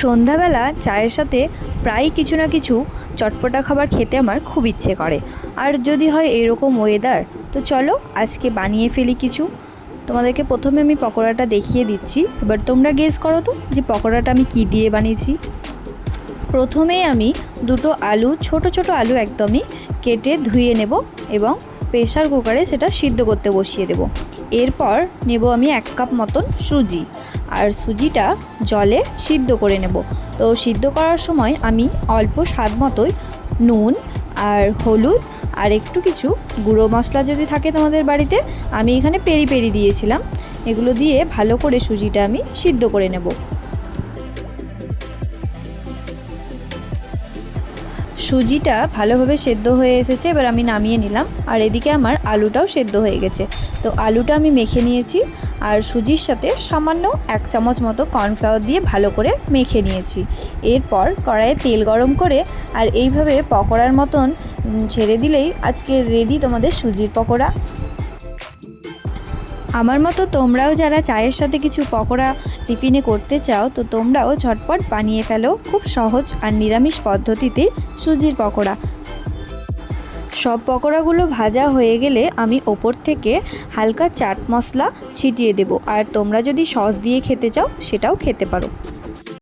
সন্ধ্যাবেলা চায়ের সাথে প্রায় কিছু না কিছু চটপটা খাবার খেতে আমার খুব ইচ্ছে করে। আর যদি হয় এরকম ওয়েদার, তো চলো আজকে বানিয়ে ফেলি কিছু। তোমাদেরকে প্রথমে আমি পকোড়াটা দেখিয়ে দিচ্ছি, এবার তোমরা গেস করো তো যে পকোড়াটা আমি কি দিয়ে বানিয়েছি। প্রথমেই আমি দুটো আলু, ছোট ছোট আলু একদমই কেটে ধুয়ে নেব এবং প্রেসার কুকারে সেটা সিদ্ধ করতে বসিয়ে দেব। এরপর নেব আমি 1 কাপ মতন সুজি, আর সুজিটা জলে সিদ্ধ করে নেব। তো সিদ্ধ করার সময় আমি অল্প স্বাদ মতোই নুন আর হলুদ আর একটু কিছু গুঁড়ো মশলা যদি থাকে তোমাদের বাড়িতে, আমি এখানে পেরি পেরি দিয়েছিলাম, এগুলো দিয়ে ভালো করে সুজিটা আমি সিদ্ধ করে নেব। সুজিটা ভালোভাবে সেদ্ধ হয়ে এসেছে, এবার আমি নামিয়ে নিলাম। আর এদিকে আমার আলুটাও সেদ্ধ হয়ে গেছে। তো আলুটা আমি মেখে নিয়েছি, আর সুজির সাথে সামান্য 1 চামচ মতো কর্নফ্লাওয়ার দিয়ে ভালো করে মেখে নিয়েছি। এরপর কড়াইয়ে তেল গরম করে আর এইভাবে পকোড়ার মতন ছেড়ে দিলেই আজকে রেডি তোমাদের সুজির পকোড়া। আমার মতো তোমরাও যারা চায়ের সাথে কিছু পকোড়া টিফিনে করতে চাও, তো তোমরাও ঝটপট বানিয়ে ফেলো খুব সহজ আর নিরামিষ পদ্ধতিতে সুজির পকোড়া। সব পকোড়াগুলো ভাজা হয়ে গেলে আমি ওপর থেকে হালকা চাট মশলা ছিটিয়ে দেব, আর তোমরা যদি সস দিয়ে খেতে চাও সেটাও খেতে পারো।